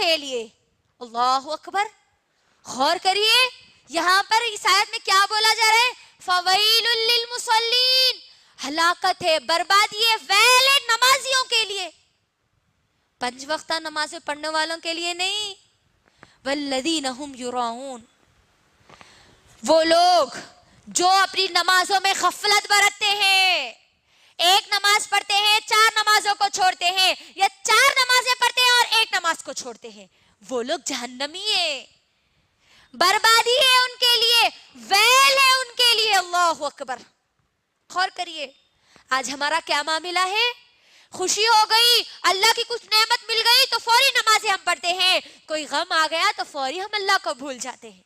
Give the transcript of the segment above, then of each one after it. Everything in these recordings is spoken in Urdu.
کے لیے. اللہ اکبر. غور کریے یہاں پر اس آیت میں کیا بولا جا رہا ہے؟ فویل للمصلین، ہلاکت ہے، بربادی ہے، ویل ہے نمازیوں کے لیے، 5 وقتہ نمازیں پڑھنے والوں کے لیے نہیں. والذین هم یراؤون، وہ لوگ جو اپنی نمازوں میں غفلت برتتے ہیں، ایک نماز پڑھتے ہیں 4 نمازوں کو چھوڑتے ہیں، یا 4 نمازیں پڑھتے ہیں اور 1 نماز کو چھوڑتے ہیں، وہ لوگ جہنمی ہیں، بربادی ہے ان کے لیے، ویل ہے ان کے لیے. اللہ اکبر. غور کریے آج ہمارا کیا معاملہ ہے؟ خوشی ہو گئی، اللہ کی کچھ نعمت مل گئی تو فوری نمازیں ہم پڑھتے ہیں، کوئی غم آ گیا تو فوری ہم اللہ کو بھول جاتے ہیں.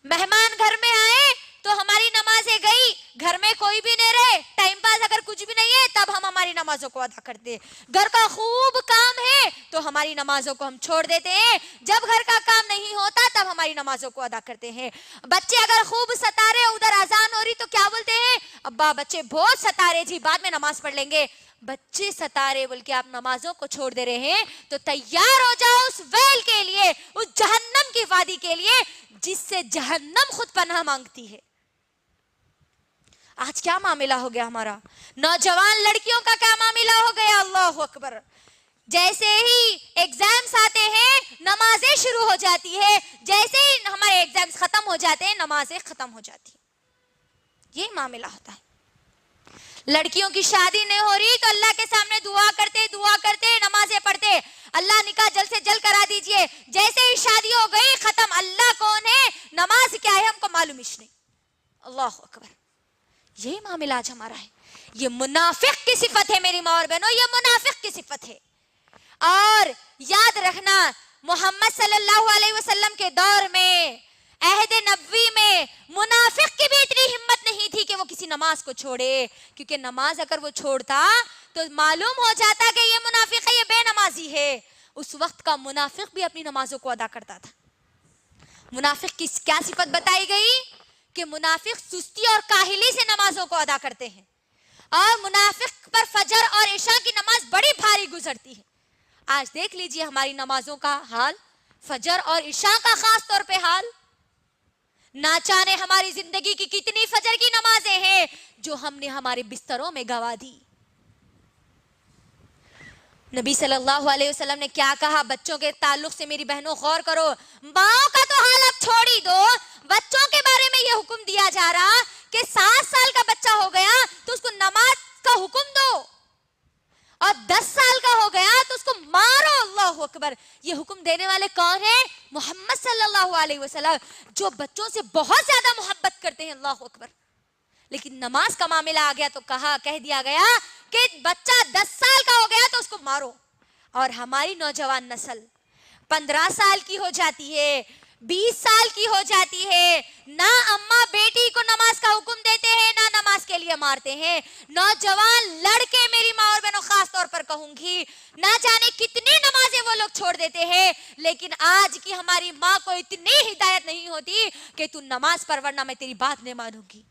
مہمان گھر میں آئے تو ہماری نمازیں گئی، گھر میں کوئی بھی نہیں رہے، ٹائم پاس اگر کچھ بھی نہیں ہے تب ہم ہماری نمازوں کو ادا کرتے ہیں. گھر کا خوب کام ہے تو ہماری نمازوں کو ہم چھوڑ دیتے ہیں، جب گھر کا کام نہیں ہوتا تب ہماری نمازوں کو ادا کرتے ہیں. بچے اگر خوب ستا رہے، ادھر اذان ہو رہی تو کیا بولتے ہیں؟ ابا بچے بہت ستا رہے جی، بعد میں نماز پڑھ لیں گے. بچے ستا رہے بول کے آپ نمازوں کو چھوڑ دے رہے ہیں تو تیار ہو جاؤ اس ویل کے لیے، اس جہنم کی وادی کے لیے جس سے جہنم خود پناہ مانگتی ہے. آج کیا معاملہ ہو گیا ہمارا؟ نوجوان لڑکیوں کا کیا معاملہ ہو گیا؟ اللہ اکبر. جیسے ہی ایگزامز آتے ہیں نمازیں شروع ہو جاتی ہے، جیسے ہی ہمارے ایگزامز ختم ہو جاتے ہیں نمازیں ختم ہو جاتی ہیں. یہ معاملہ ہوتا ہے. لڑکیوں کی شادی نہیں ہو رہی تو اللہ کے سامنے دعا کرتے نمازیں پڑھتے، اللہ نکاح جلد سے جلد کرا دیجئے. جیسے ہی شادی ہو گئی ختم، اللہ کون ہے، نماز کیا ہے ہم کو معلوم ہی نہیں. اللہ اکبر. یہی معاملہ آج ہمارا ہے. یہ منافق کی صفت ہے میری ماں اور بہنوں، یہ منافق کی صفت ہے. اور یاد رکھنا محمد صلی اللہ علیہ وسلم کے دور میں، عہد نبوی میں، منافق کی بھی اتنی ہمت نہیں تھی کہ وہ کسی نماز کو چھوڑے، کیونکہ نماز اگر وہ چھوڑتا تو معلوم ہو جاتا کہ یہ منافق ہے، یہ بے نمازی ہے. اس وقت کا منافق بھی اپنی نمازوں کو ادا کرتا تھا. منافق کی کیا صفت بتائی گئی؟ کہ منافق سستی اور کاہلی سے نمازوں کو ادا کرتے ہیں، اور منافق پر فجر اور عشاء کی نماز بڑی بھاری گزرتی ہے. آج دیکھ لیجئے ہماری نمازوں کا حال، فجر اور عشاء کا خاص طور پہ حال. نہ جانے ہماری زندگی کی کتنی فجر کی نمازیں ہیں جو ہم نے ہمارے بستروں میں گوا دی. نبی صلی اللہ علیہ وسلم نے کیا کہا بچوں کے تعلق سے؟ میری بہنوں غور کرو. ماؤں کا تو حال اب چھوڑ ہی دو، بچوں کے بارے میں یہ حکم دیا جا رہا کہ 7 سال کا بچہ ہو گیا تو اس کو نماز کا حکم دو، اور 10 سال کا ہو گیا تو اس کو مارو. اللہ اکبر. یہ حکم دینے والے کون ہیں؟ محمد صلی اللہ علیہ وسلم، جو بچوں سے بہت زیادہ محبت کرتے ہیں. اللہ اکبر. لیکن نماز کا معاملہ آ گیا تو کہہ دیا گیا کہ بچہ 10 سال کا ہو گیا تو اس کو مارو. اور ہماری نوجوان نسل 15 سال کی ہو جاتی ہے، 20 سال کی ہو جاتی ہے، نہ اماں بیٹی کو نماز کا حکم دیتے ہیں نہ نماز کے لیے مارتے ہیں. نوجوان لڑکے، میری ماں اور بہنوں خاص طور پر کہوں گی، نہ جانے کتنی نمازیں وہ لوگ چھوڑ دیتے ہیں، لیکن آج کی ہماری ماں کو اتنی ہدایت نہیں ہوتی کہ تو نماز پڑھ ورنہ میں تیری بات نہیں مانوں گی.